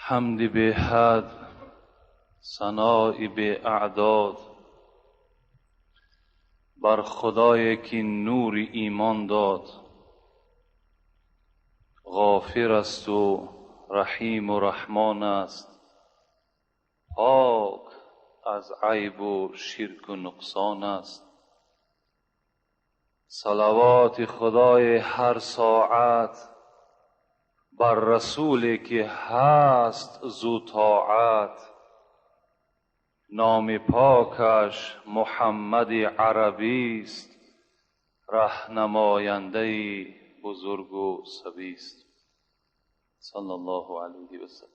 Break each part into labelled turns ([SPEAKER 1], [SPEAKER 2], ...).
[SPEAKER 1] حمد به حد، ثنای به اعداد، بر خدای که نور ایمان داد. غافر است و رحیم و رحمان است، پاک از عیب و شرک و نقصان است. صلوات خدای هر ساعت بر رسولی که هست زو طاعت. نام پاکش محمد عربی است، راهنماینده بزرگ و سبی است. صلی الله علیه و سلم.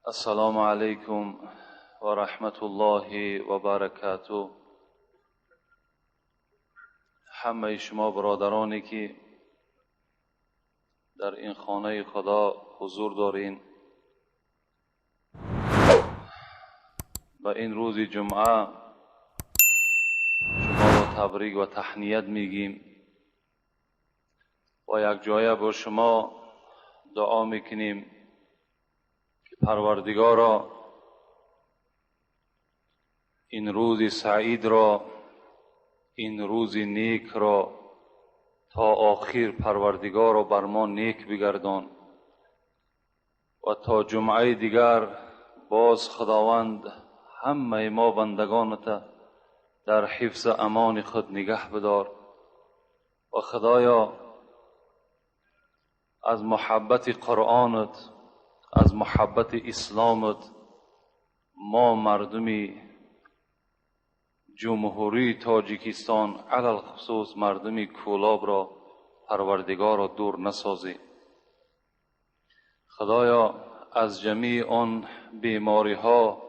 [SPEAKER 1] السلام علیکم و رحمت الله و برکاته. همه شما برادرانی که در این خانه خدا حضور دارین، و این روز جمعه شما را تبریک و تهنیت میگیم و یک جایه با شما دعا میکنیم که پروردگارا این روز سعید را، این روز نیک را تا آخر پروردگار را بر ما نیک بگردان و تا جمعه دیگر باز خداوند همه ما بندگانت در حفظ امان خود نگه بدار. و خدایا از محبت قرآنت، از محبت اسلامت، ما مردمی جمهوری تاجیکستان علل خصوص مردمی کولاب را پروردگار را دور نسازی. خدایا از جمیع آن بیماری ها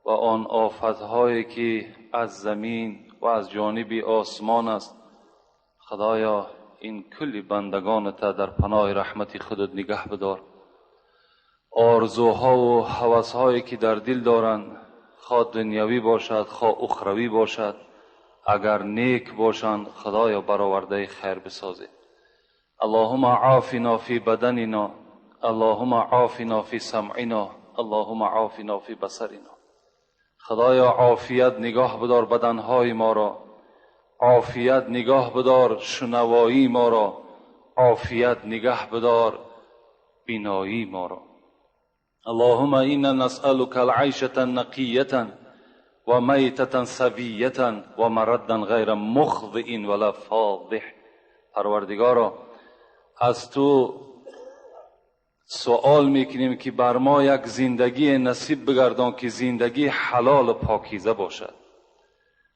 [SPEAKER 1] و آن آفت هایی که از زمین و از جانب آسمان است، خدایا این کل بندگانت در پناه رحمت خودت نگه بدار. آرزوها و هوس هایی که در دل دارند، خواه دنیوی باشد خواه اخروی باشد، اگر نیک باشند خدایا برآورده خیر بسازی. اللهم عافنا فی بدننا، اللهم عافنا فی سمعنا، اللهم عافنا فی بصرنا. خدایا عافیت نگاه بدار بدنهای ما را، عافیت نگاه بدار شنوایی ما را، عافیت نگاه بدار بینایی ما را. اللهم انا نسألك العيشة نقية وميتة سوية ومردا غیر مخضع ولا فاضح. پروردگارا از تو سوال میکنیم که بر ما یک زندگی نصیب بگردان که زندگی حلال و پاکیزه باشد.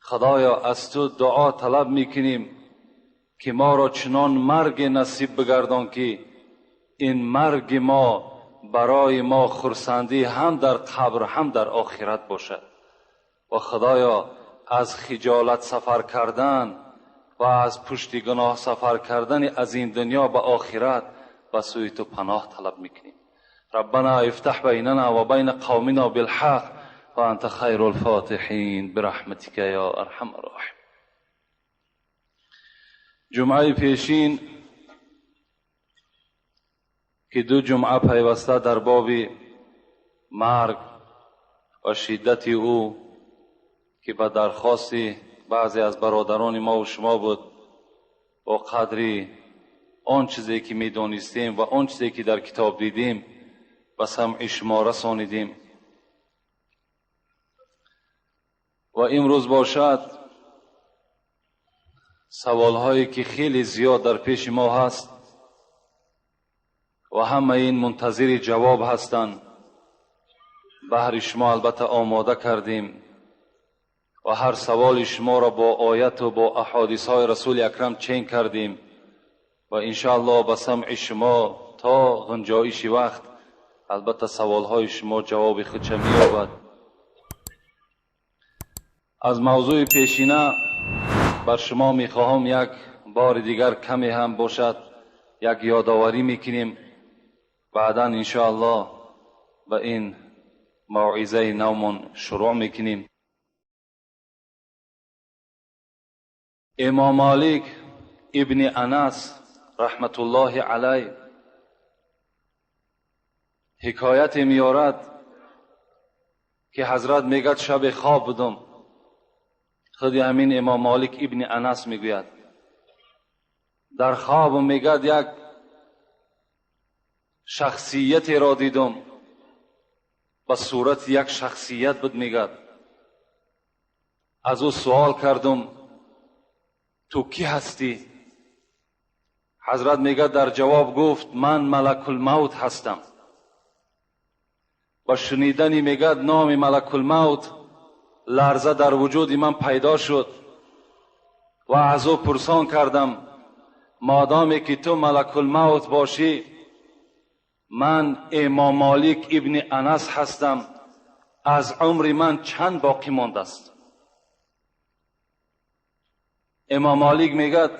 [SPEAKER 1] خدایا از تو دعا طلب میکنیم که ما را چنان مرگ نصیب بگردان که این مرگ ما برای ما خرسندی هم در قبر هم در آخرت باشد. و خدایا از خجالت سفر کردن و از پشت گناه سفر کردن از این دنیا به آخرت به سوی تو پناه طلب میکنیم. ربنا افتح بیننا و بین قومنا بالحق و انت خیر الفاتحین برحمتک یا ارحم الراحمین. جمعه پیشین که دو جمعه پیوسته در باب مرگ و شدت او که به درخواست بعضی از برادران ما و شما بود، با قدری آن چیزی که می دانستیم و آن چیزی که در کتاب دیدیم به سمع شما رسانیدیم. و امروز باشد سوالهایی که خیلی زیاد در پیش ما هست و همه این منتظر جواب هستند. بهر شما البته آماده کردیم و هر سوال شما را با آیت و با احادیث های رسول اکرم چین کردیم و انشاءالله به سمع شما تا غنجایش وقت البته سوال های شما جواب خود چه می‌یابد. از موضوع پیشینه بر شما میخواهم یک بار دیگر کمی هم باشد یک یادآوری میکنیم، بعدا انشاءالله به این موعظه نومون شروع میکنیم. امام مالک ابن انس رحمت الله علیه حکایت میارد که حضرت میگد شب خواب بودم. خود همین امام مالک ابن انس میگوید در خواب میگد یک شخصیت را دیدم، به صورت یک شخصیت بود. میگد از او سوال کردم تو کی هستی؟ حضرت میگد در جواب گفت من ملک الموت هستم. با شنیدنی میگد نام ملک الموت لرزه در وجود من پیدا شد و از او پرسان کردم مادامی که تو ملک الموت باشی، من امام مالک ابن انس هستم، از عمر من چند باقی مانده است؟ امام مالک میگد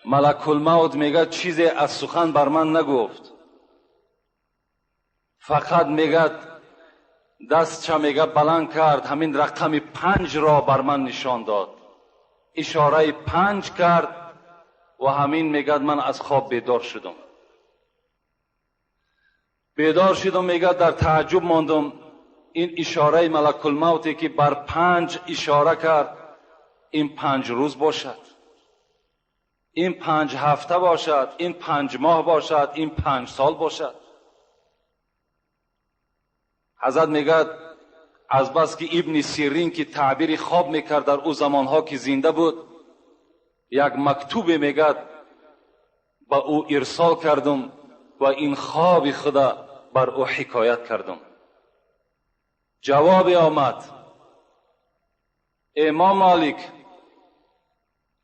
[SPEAKER 1] ملک الموت میگد چیزی از سخن بر من نگفت، فقط میگد دستش میگه بلند کرد، همین رقم 5 را بر من نشان داد، اشاره 5 کرد و همین میگد من از خواب بیدار شدم. میگد در تعجب ماندم، این اشاره ملک الموتی که بر 5 اشاره کرد، این 5 روز باشد، این 5 هفته باشد، این 5 ماه باشد، این 5 سال باشد. حضرت میگد از بس که ابن سیرین که تعبیر خواب میکرد در او زمانها که زنده بود، یک مکتوب میگد با او ارسال کردم و این خواب خدا بر او حکایت کردم. جواب آمد امام مالک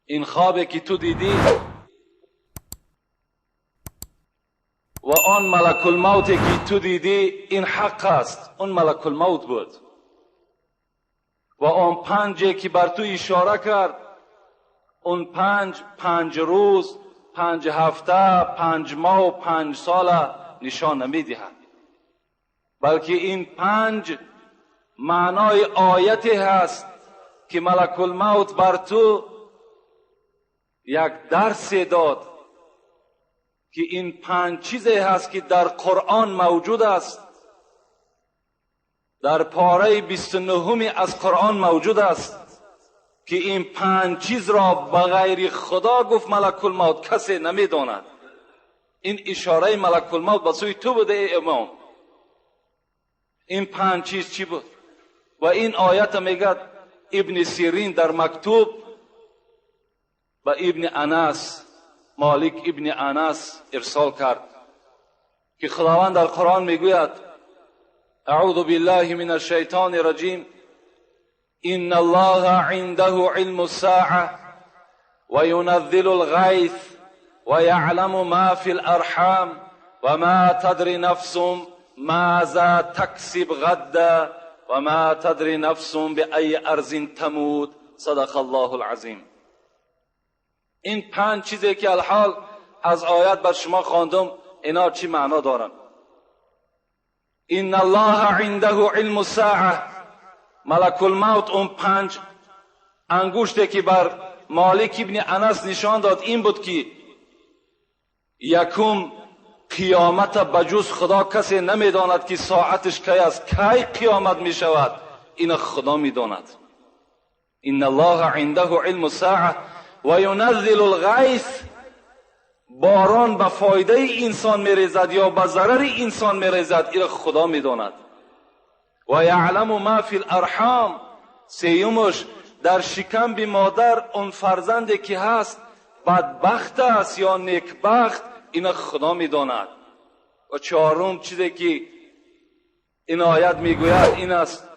[SPEAKER 1] این خوابی که تو دیدی و آن ملک الموتی که تو دیدی این حق است، اون ملک الموت بود. و آن 5 که بر تو اشاره کرد، اون 5 روز، 5 هفته، 5 ماه و 5 سال نشان نمیدهد، بلکه این 5 معنای آیتی هست که ملک الموت بر تو یک درس داد که این 5 چیزی هست که در قرآن موجود است، در پاره 29 از قرآن موجود است که این 5 چیز را بغیر خدا گفت ملک الموت کسی نمیداند. این اشاره ملک الموت به سوی تو بوده ای امام. این 5 چیز چی بود؟ و این آیت میگه ابن سیرین در مکتوب به ابن انس، مالک ابن انس ارسال کرد که خداوند در قرآن میگوید اعوذ بالله من الشیطان الرجیم ان الله عنده علم الساعه و ينزل الغیث و یعلم ما فی الارحام و ما تدری نفس ماذا تکسب غدا و ما تدری نفس بأی ارض تموت. صدق الله العظیم. این 5 چیزی که الحال از آیت بر شما خواندم، اینا چی معنا دارن؟ ان الله عنده علم الساعه، ملک الموت اون 5 انگشتی که بر مالک ابن انس نشان داد این بود که یکم قیامت بجز خدا کسی نمیداند که ساعتش کی است، کی قیامت می شود، این خدا میداند. ان الله عنده علم الساعه و ینزل الغیث، باران به فایده انسان میریزد یا به ضرر انسان میریزد، این خدا میداند. و یعلم ما فی الارحام، سیومش در شکم مادر اون فرزندی که هست بدبخت است یا نیکبخت، این خدا میداند. و 4م چیزی که این آیت میگوید این است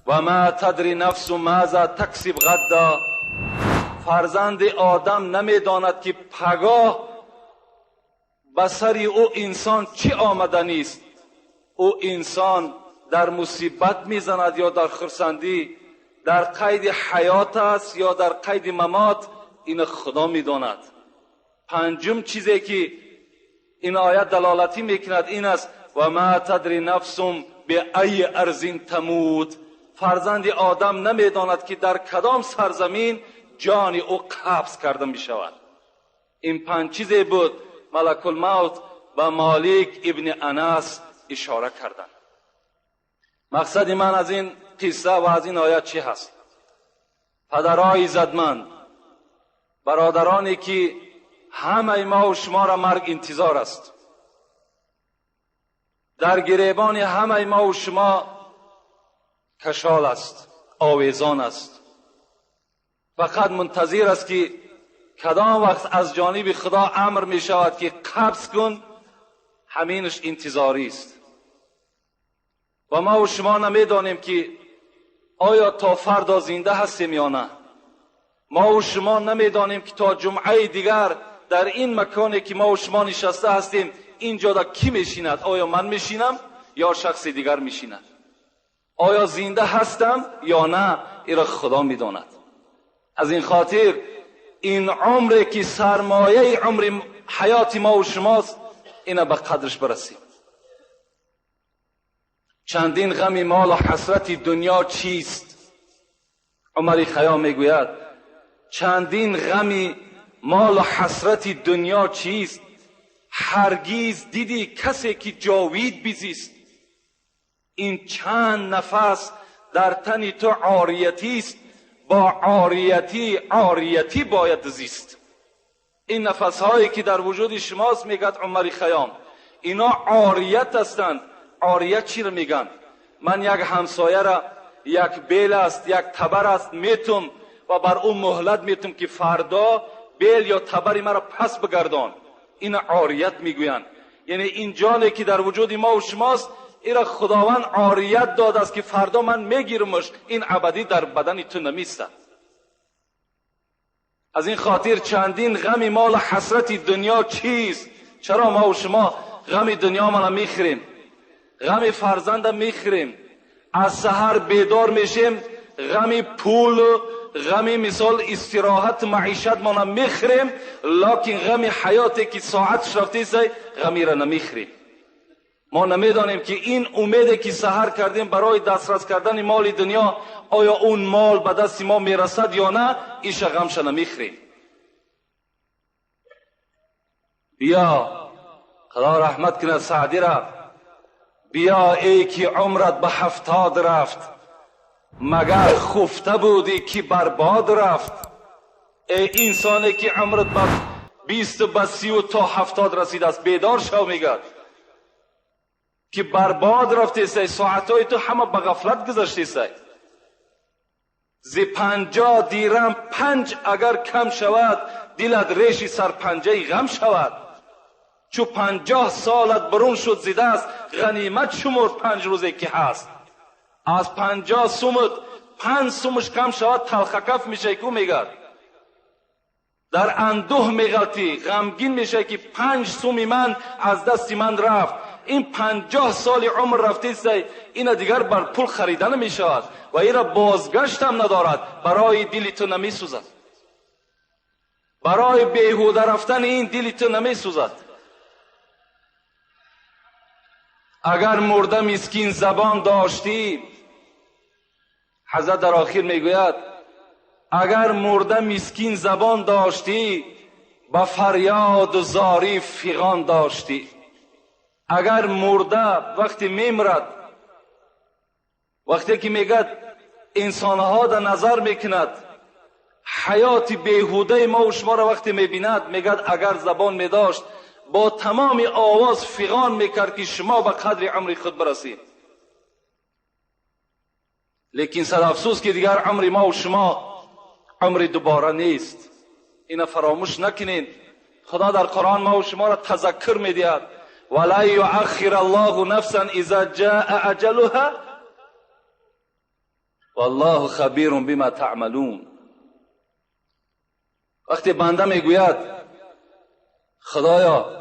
[SPEAKER 1] و ما تدری نفس ماذا تکسب غدا، فرزند آدم نمیداند که پگاه به سر او انسان چی آمدنی است. او انسان در مصیبت میزند یا در خرسندی، در قید حیات است یا در قید ممات، این خدا میداند. 5م چیزی که این آیت دلالتی میکند این است و ما تدری نفس بأی ارض تموت، فرزند آدم نمیداند که در کدام سرزمین جان او قبض کرده می شود. این 5 چیزی بود ملک الموت به مالک ابن انس اشاره کردند. مقصد من از این قصه و از این آیت چی هست؟ پدرای عزتمند، برادرانی که همه ما و شما را مرگ انتظار است، در گریبان همه ما و شما کشال است، آویزان است. فقط منتظر است که کدام وقت از جانب خدا امر می شود که قبض کن، همینش انتظاری است. و ما و شما نمیدانیم که آیا تا فردا زنده هستیم یا نه. ما و شما نمیدانیم که تا جمعه دیگر در این مکانی که ما و شما نشسته هستیم اینجا دا کی میشیند؟ آیا من میشینم یا شخص دیگر میشیند؟ آیا زنده هستم یا نه؟ این خدا میداند. از این خاطر این عمری که سرمایه عمر حیات ما و شماست، اینا به قدرش برسیم. چندین غم مال و حسرت دنیا چیست؟ عمر خیام میگوید چندین غم مال و حسرت دنیا چیست؟ هرگیز دیدی کسی که جاوید بزیست. این چند نفس در تن تو عاریتی است، با عاریتی باید زیست. این نفس هایی که در وجود شماست، میگد عمر خیام، اینا عاریت هستند. عاریت چی رو میگن؟ من یک همسایه را یک بیل است، یک تبر است میتم و بر اون مهلت میتم که فردا بیل یا تبری مرا پس بگردان. این عاریت میگویند. یعنی این جانی که در وجود ما و شماست، ایرا خداوند عاریت داده است که فردا من میگیرمش، این ابدی در بدن تو نمیسته. از این خاطر چندین غم مال و حسرت دنیا چیست؟ چرا ما و شما غم دنیا ما میخوریم، غم فرزند میخوریم، از سحر بیدار میشیم غم پول، غم مثال استراحت معیشت ما میخوریم، لکن غم حیاتی که ساعتش رفته است غمی را نمیخوریم. ما نمیدانیم که این امیدی که سحر کردیم برای دسترس کردن مال دنیا، آیا اون مال به دست ما میرسد یا نه، ایش غمش نمیخوریم. بیا خدا رحمت کنه سعدی را، بیا ای که عمرت به 70 رفت، مگر خفته بودی که برباد رفت. ای انسانی که عمرت به 20 به 30 تا 70 رسیده است، بیدار شو. میگد که برباد رفتی سی، ساعتهای تو همه به غفلت گذشتی سی. زی 50 دیرم 5 اگر کم شود، دلت ریشی سر پنجه غم شود. چو 50 سالت برون شد زی دست، غنیمت شمرد 5 روزی که هست. از 50 سومت 5 سومش کم شود، تلخکف میشه که میگرد در اندوه میغلطی، غمگین میشه که 5 سومی من از دست من رفت. این 50 سال عمر رفته است، این دیگر بر پول خریدن میشود و این را بازگشت هم ندارد. برای دل تو نمیسوزد، برای بیهوده رفتن این دل تو نمیسوزد. اگر مرده مسکین زبان داشتی، حضرت در آخر میگوید اگر مرده مسکین زبان داشتی، با فریاد و زاری فغان داشتی. اگر مرده وقتی میمرد، وقتی که میگد انسانها در نظر میکند حیات بیهوده ما و شما را وقتی میبیند، میگد اگر زبان میداشت با تمام آواز فغان میکرد که شما به قدر عمر خود برسید. لیکن صد افسوس که دیگر عمر ما و شما عمر دوباره نیست. اینا فراموش نکنین. خدا در قرآن ما و شما را تذکر میدهد ولا یؤخر الله نفسا اذا جاء اجلها والله خبیر بما تعملون. وقتی بنده میگوید خدایا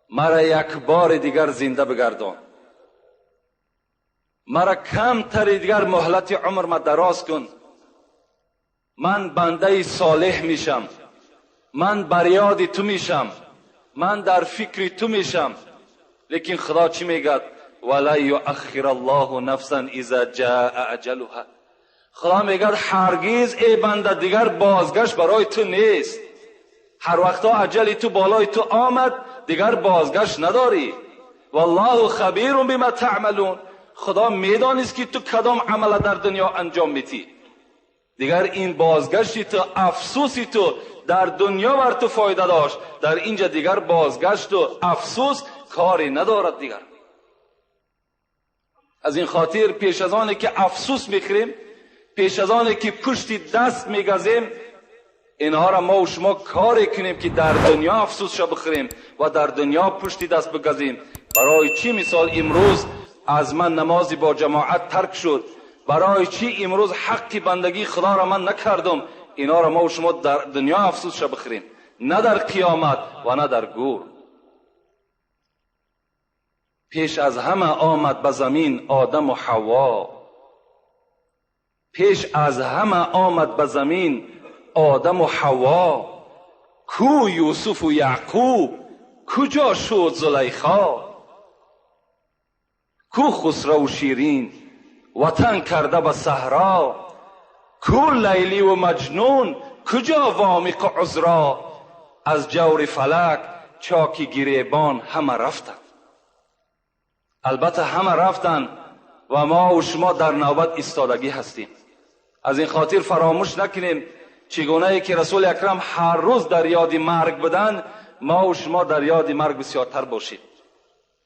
[SPEAKER 1] مرا یک بار دیگر زنده بگردان، مرا کم تر دیگر مهلت عمر ما دراز کن، من بنده صالح میشم، من بر یاد تو میشم، من در فکر تو میشم. لیکن خدا چی میگه؟ ولا یؤخر الله نفسا اذا جاء اجلها. خدا میگه هرگز ای بنده دیگر بازگشت برای تو نیست. هر وقتا اجل تو بالای تو آمد دیگر بازگشت نداری. والله خبیر بما تعملون. خدا میدانست که تو کدام عمل در دنیا انجام میدی. دیگر این بازگشتی تو، افسوسی تو در دنیا بر تو فایده داشت، در اینجا دیگر بازگشت و افسوس کاری ندارد دیگر. از این خاطر پیش از آنی که افسوس میخوریم، پیش از آنی که پشتی دست میگزیم، اینها را ما و شما کاری کنیم که در دنیا افسوس شو بخوریم و در دنیا پشتی دست بگزیم. برای چی مثال امروز از من نمازی با جماعت ترک شد؟ برای چی امروز حقی بندگی خدا را من نکردم؟ اینا را ما و شما در دنیا افسوس شو بخوریم، نه در قیامت و نه در گور. پیش از همه آمد به زمین آدم و حوا. پیش از همه آمد به زمین آدم و حوا. کو یوسف و یعقوب، کجا شد زلیخا؟ کو خسرو و شیرین وطن کرده به صحرا؟ کو لیلی و مجنون، کجا وامق و عذرا؟ از جور فلک چاکی گریبان همه رفتن. البته همه رفتن و ما و شما در نوبت ایستادگی هستیم. از این خاطر فراموش نکنیم چگونه ای که رسول اکرم هر روز در یاد مرگ بدن، ما و شما در یاد مرگ بسیارتر باشیم.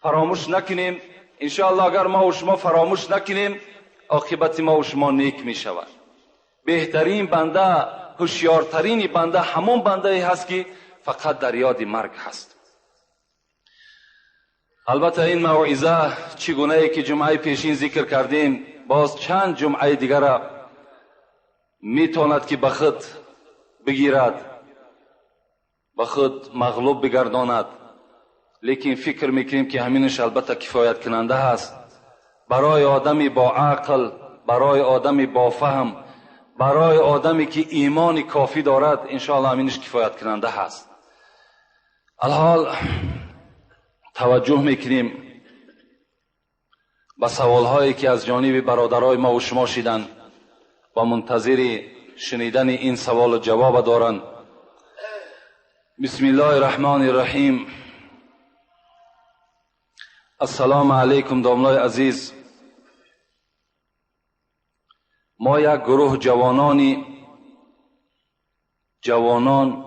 [SPEAKER 1] فراموش نکنیم. انشاءالله اگر ما و شما فراموش نکنیم، عاقبت ما و شما نیک می شود. بهترین بنده، هوشیارترین بنده همون بنده ای هست که فقط در یاد مرگ هست. البته این موعظه چگونه ای که جمعه پیشین ذکر کردیم، باز چند جمعه دیگر را میتواند که به خود بگیرد، به خود مغلوب بگرداند، لیکن فکر میکنیم که همینش البته کفایت کننده هست برای آدمی با عقل، برای آدمی با فهم، برای آدمی که ایمان کافی دارد. انشاءالله همینش کفایت کننده هست. الحال توجه میکنیم به سوالهایی که از جانب برادرای ما و شما شدند و منتظر شنیدن این سوال و جواب دارند. بسم الله الرحمن الرحیم. السلام علیکم داملای عزیز. ما یک گروه جوانان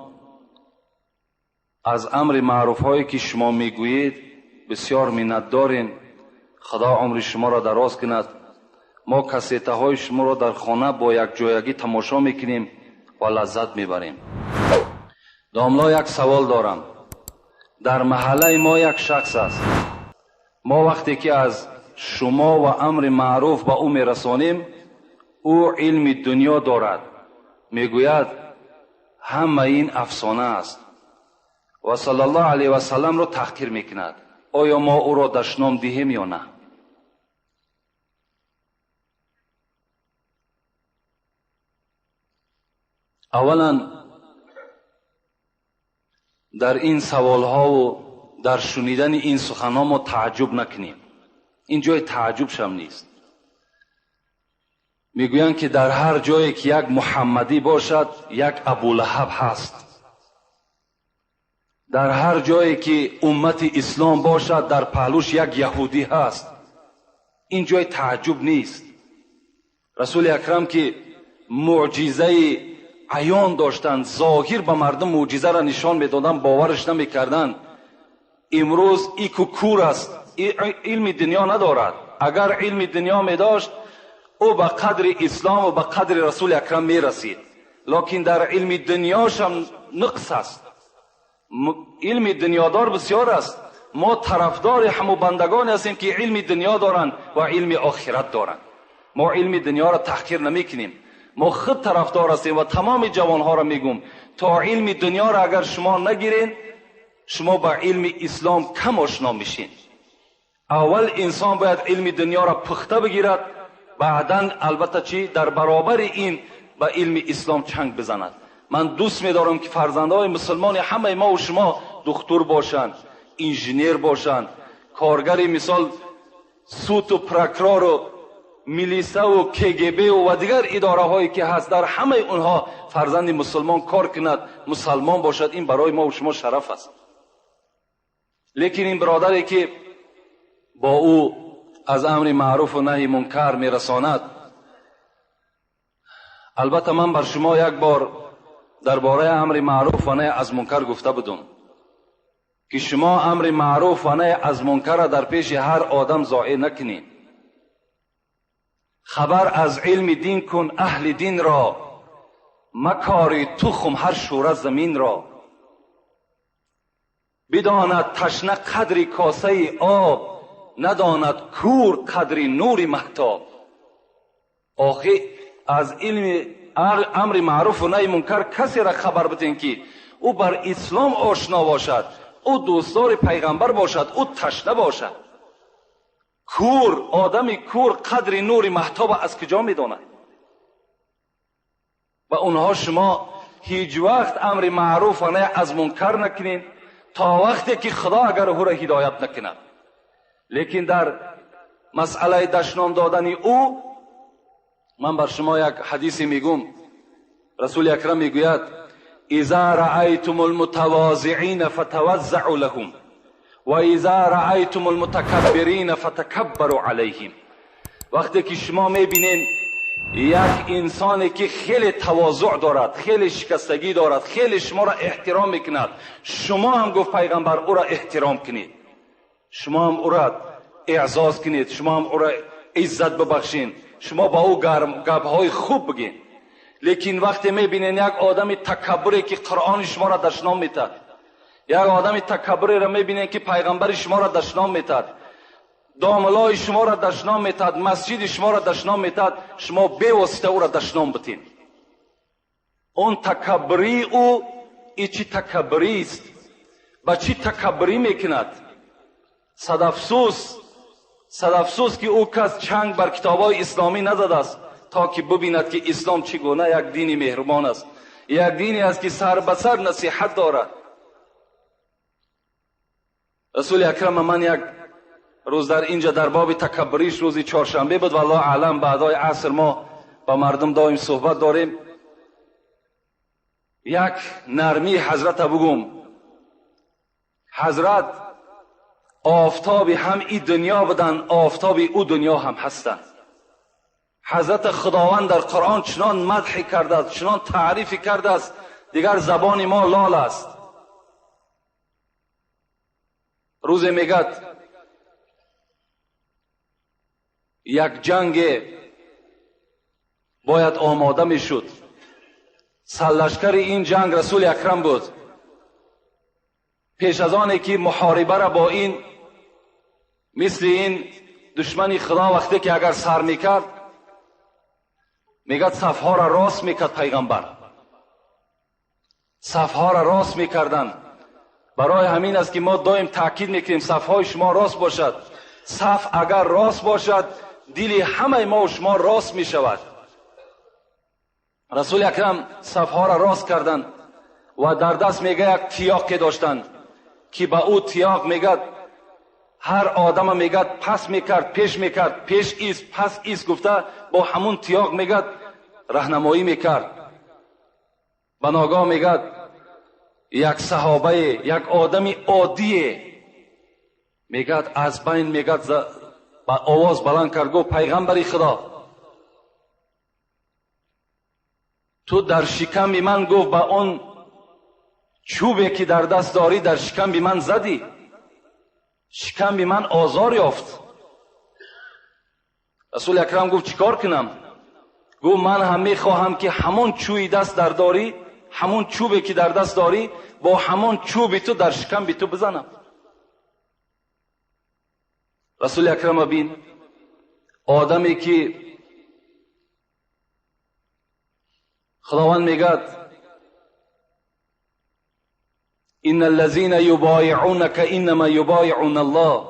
[SPEAKER 1] از امر معروف هایی که شما میگویید بسیار منت داریم. خدا عمر شما را دراز کند. ما کاسته های شما را در خانه با یک جایگی تماشا میکنیم و لذت میبریم. داملا یک سوال دارم. در محله ما یک شخص است. ما وقتی که از شما و امر معروف به او میرسانیم، او علم دنیا دارد، میگوید همه این افسانه است و صلی الله علیه و سلم را تحقیر میکند. آیا ما او را دشنام دهیم یا نه؟ اولا در این سوال ها و در شنیدن این سخن ها ما تعجب نکنیم. این جای تعجب هم نیست. میگویند که در هر جایی که یک محمدی باشد یک ابولهب هست. در هر جایی که امت اسلام باشد در پهلوش یک یهودی هست. این جای تعجب نیست. رسول اکرم که معجزه عیان داشتند، ظاهر به مردم معجزه را نشان میدادن، باورش نمیکردند. امروز ای که کور است، علم دنیا ندارد. اگر علم دنیا میداشت او به قدر اسلام و به قدر رسول اکرم میرسید، لیکن در علم دنیاش هم نقص است. علم دنیادار بسیار است. ما طرفدار همو بندگان هستیم که علم دنیا دارند و علم آخرت دارند. ما علم دنیا را تحقیر نمیکنیم. ما خود طرفدار هستیم و تمام جوانها را میگم تا علم دنیا را اگر شما نگیرین، شما با علم اسلام کم آشنا میشین. اول انسان باید علم دنیا را پخته بگیرد، بعداً البته چی در برابر این با علم اسلام چنگ بزند. من دوست می‌دارم که فرزندان مسلمان همه ما و شما دکتر باشند، انجینیر باشند، کارگر مثال سوت و پرکرار و میلیسا و کگب و دیگر اداره هایی که هست، در همه اونها فرزند مسلمان کار کند، مسلمان باشد. این برای ما و شما شرف است. لیکن این برادری که با او از امر معروف و نهی منکر میرساند. البته من بر شما یک بار درباره امر معروف و نهی از منکر گفته بودم که شما امر معروف و نهی از منکر را در پیش هر آدم ضایع نکنید. خبر از علم دین کن اهل دین را، مکاری تخم هر شوره زمین را. بداند تشنه قدر کاسه آب، نداند کور قدر نور مهتاب. آخه از علم امر معروف و نهی منکر کسی را خبر بدین که او بر اسلام آشنا باشد، او دوستدار پیغمبر باشد، او تشنه باشد. کور، آدم کور قدر نور مهتاب از کجا میداند؟ و اونها شما هیچ وقت امر معروف و نهی از منکر نکنین تا وقتی که خدا اگر او را هدایت نکند. لیکن در مسئله دشنام دادن او من بر شما یک حدیثی میگم. رسول اکرم میگوید اذا رأیتم المتواضعین فتوضعوا لهم و اذا رأیتم المتکبرین فتکبروا علیهم. وقتی که شما میبینین یک انسانی که خیلی تواضع دارد، خیلی شکستگی دارد، خیلی شما را احترام میکند، شما هم گفت پیغمبر او را احترام کنید، شما هم او را اعزاز کنید، شما هم او را عزت ببخشین، شما با او گپ‌های خوب بگین. لیکن وقتی میبینین یک آدم تکبری که قرآن شما را دشنام میتد، یک آدم تکبری را میبینین که پیغمبر شما را دشنام میتد، داملای شما را دشنام میتد، مسجد شما را دشنام میتد، شما بی‌واسطه او را دشنام بتین. اون تکبری او چی تکبری است؟ با چی تکبری میکند؟ صد افسوس که او کس چنگ بر کتابای اسلامی نزده است تا که ببیند که اسلام چگونه یک دین مهربان است، یک دینی است که سر به سر نصیحت دارد. رسول اکرم من یک روز در اینجا در باب تکبریش روزی چهارشنبه بود، والله اعلم بعدای عصر ما با مردم دائم صحبت داریم. یک نرمی حضرت بگم، حضرت آفتاب هم این دنیا بودن، آفتاب او دنیا هم هستند. حضرت خداوند در قرآن چنان مدح کرده است، چنان تعریف کرده است، دیگر زبان ما لال است. روز میگد یک جنگ باید آماده میشد. سرلشکر این جنگ رسول اکرم بود. پیش از آنی که محاربه را با این مثل این دشمن خدا وقتی که اگر سر میکرد، میگد صفها را راست میکرد پیغمبر، صفها را راست میکردن. برای همین است که ما دائم تاکید میکنیم صفهای شما راست باشد. صف اگر راست باشد دل همه ما و شما راست میشود. رسول اکرم صفها را راست کردند و در دست میگه یک تیاق داشتند که با او تیاق میگد هر آدم میگد پس میکرد پیش میکرد، پیش ایست پس ایست گفته با همون تیاق میگد راهنمایی میکرد. و ناگاه میگد یک صحابه، یک آدمی عادی میگد از بین میگد با آواز بلند کرد گفت پیغمبر خدا تو در شکم من، گفت با اون چوبی که در دست داری در شکم من زدی، شکم من آزار یافت. رسول اکرم گفت چیکار کنم؟ گفت من هم میخواهم که همون چوبی دست در داری، همون چوبی که در دست داری با همون چوبی تو در شکم تو بزنم. رسول اکرم بین آدمی که خداوند میگد ان الذين يبايعونك انما يبايعون الله،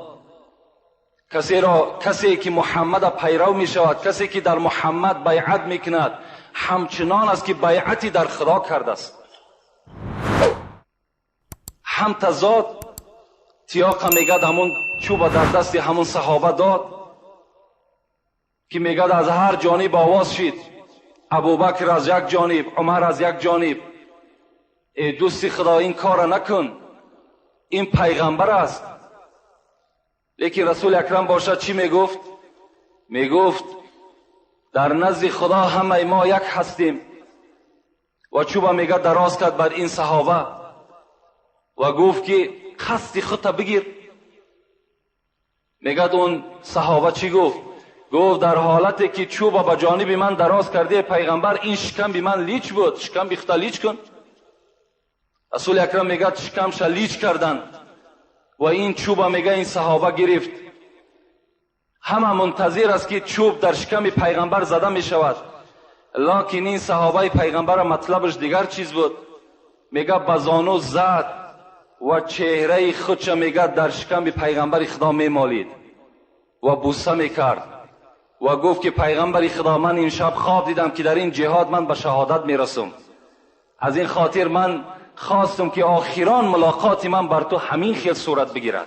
[SPEAKER 1] کسی که محمد پیرو می شود، کسی که در محمد بیعت میکند همچنان است که بیعتی در خدا کرده است. هم تضاد تیاق میگد همون چوب در دست همون صحابه داد که میگد از هر جانب آواز شد، ابوبکر از یک جانب، عمر از یک جانب، ای دوستی خدا این کار نکن، این پیغمبر است. لیکن رسول اکرم باشد چی میگفت؟ میگفت در نزد خدا همه ما یک هستیم. و چوبا میگه دراز کرد بر این صحابه و گفت که قصد خودت بگیر. میگه اون صحابه چی گفت؟ گفت در حالتی که چوبا به جانب من دراز کرده پیغمبر، این شکم بی من لیچ بود، شکم بی خودت لیچ کن. رسول اکرم میگه شکمش لیچ کردن و این چوبا میگه این صحابه گرفت. همه منتظر است که چوب در شکم پیغمبر زده می شود، لیکن این صحابه پیغمبر مطلبش دیگر چیز بود. میگه بزانو زد و چهره خودش میگه در شکم پیغمبر خدا میمالید و بوسه میکرد و گفت که پیغمبر خدا من این شب خواب دیدم که در این جهاد من به شهادت میرسم. از این خاطر من خواستم که آخران ملاقات من بر تو همین خیل صورت بگیرد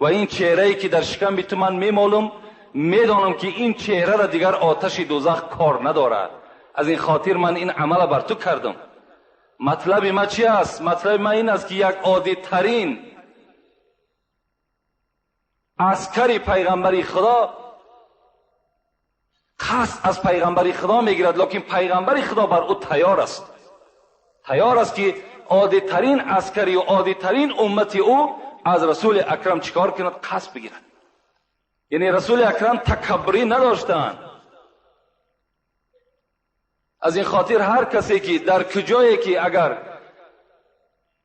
[SPEAKER 1] و این چهره‌ای که در شکم تو من میمالم میدانم که این چهره را دیگر آتش دوزخ کار ندارد. از این خاطر من این عمل بر تو کردم. مطلب ما چی است؟ مطلب ما این است که یک عادی ترین عسکری پیغمبری خدا قصد از پیغمبری خدا میگیرد، لیکن پیغمبری خدا بر او تیار است. تیار است که عادی ترین عسکری و عادی ترین امتی او از رسول اکرم چیکار کند؟ قصد بگیرد. یعنی رسول اکرم تکبری نداشتند. از این خاطر هر کسی که در کجایی که اگر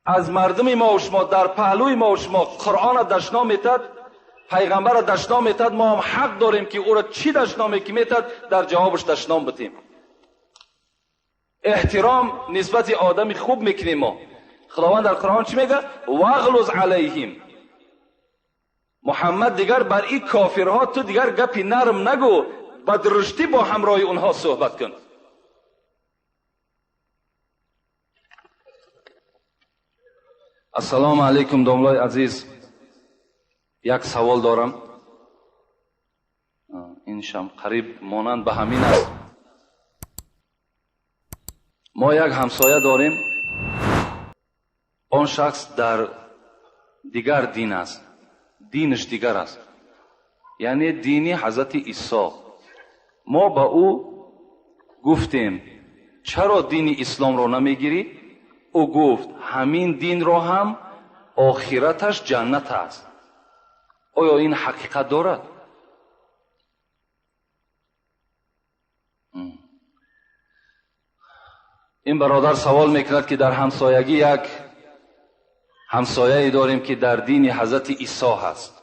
[SPEAKER 1] از مردم ما و شما در پهلوی ما و شما قرآن دشنا میتد، پیغمبر دشنا میتد، ما هم حق داریم که او را چی دشنا میتد در جوابش دشنا بتیم. احترام نسبت آدم خوب میکنیم. ما خداوند در قرآن چی میگه؟ واغلظ علیهم. محمد دیگر بر این کافرها تو دیگر گپی نرم نگو، با درشتی با همراه اونها صحبت کن. السلام علیکم دوملای عزیز، یک سوال دارم. این شم قریب مانند به همین است. ما یک همسایه داریم، آن شخص در دیگر دین است، دینش دیگر است، یعنی دینی حضرت عیسی. ما با او گفتیم چرا دین اسلام رو نمیگیری؟ او گفت همین دین رو هم آخرتش جنت است. آیا این حقیقت دارد؟ این برادر سوال میکند که در همسایگی یک همسایه‌ای داریم که در دین حضرت عیسی هست.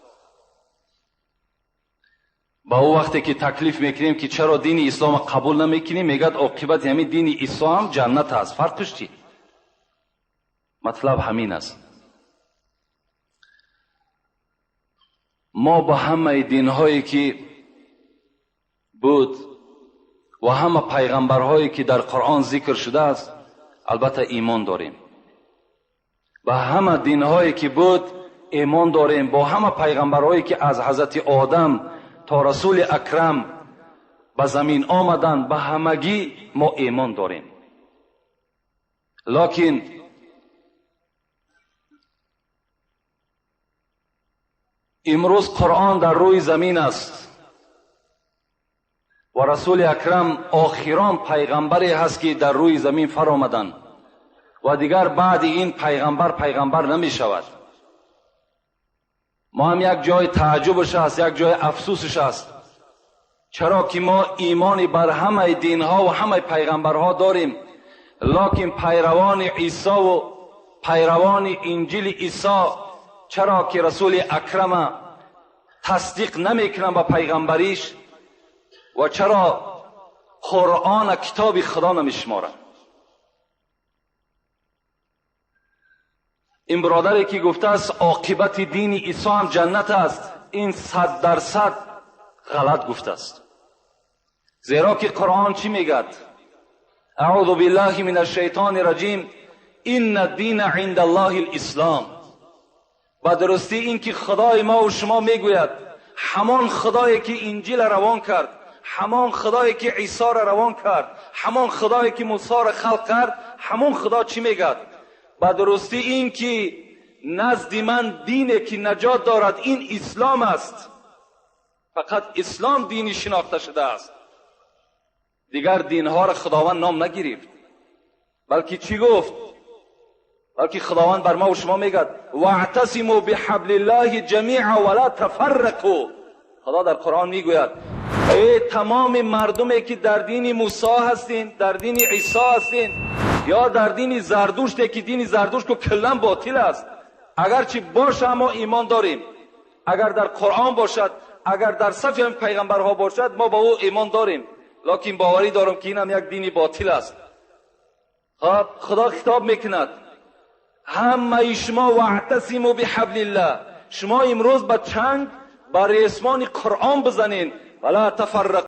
[SPEAKER 1] با او وقتی که تکلیف میکنیم که چرا دین اسلام قبول نمیکنیم، میگد عاقبت همین دین عیسی هم جنت است. فرقش چی؟ مطلب همین است. ما با همه دینهایی که بود و همه پیغمبرهایی که در قرآن ذکر شده است البته ایمان داریم. با همه دینهایی که بود ایمان داریم. با همه پیغمبرهایی که از حضرت آدم تا رسول اکرم به زمین آمدن، به همگی ما ایمان داریم. لیکن امروز قرآن در روی زمین است و رسول اکرم آخران پیغمبری هست که در روی زمین فرآمدند و دیگر بعد این پیغمبر نمی شود. ما هم یک جای تعجبش است، یک جای افسوسش است. چرا که ما ایمانی بر همه دینها و همه پیغمبرها داریم، لیکن پیروان عیسی و پیروان انجیل عیسی چرا که رسول اکرم تصدیق نمیکنن با پیغمبریش و چرا قرآن کتاب خدا نمیشمارن؟ این برادری که گفته است عاقبت دین عیسی هم جنت است، این 100% غلط گفته است. زیرا که قرآن چی میگد؟ اعوذ بالله من الشیطان الرجیم، ان الدین عند الله الاسلام. و درستی این که خدای ما و شما میگوید همان خدایی که انجیل روان کرد، همان خدایی که عیسی را روان کرد، همان خدایی که موسی را خلق کرد، همان خدا چی میگد؟ با درستی این که نزد من دینی که نجات دارد این اسلام است. فقط اسلام دینی شناخته شده است. دیگر دینها را خداوند نام نگرفت، بلکه چی گفت؟ بلکه خداوند بر ما و شما میگه واعتصموا بحبل الله جمیعا ولا تفرقوا. خدا در قرآن میگوید ای تمام مردمی که در دین موسی هستین، در دین عیسی هستین، یا در دین زردوشت که دین زردوشت کو کلا باطل است، اگرچه باشه ما ایمان داریم، اگر در قرآن باشد، اگر در صف پیغمبرها باشد ما با او ایمان داریم، لکن باوری دارم که این هم یک دینی باطل است. خدا خطاب میکند همه شما واعتصموا بحبل الله، شما امروز به چنگ بر ریسمان قرآن بزنین ولا تفرقوا.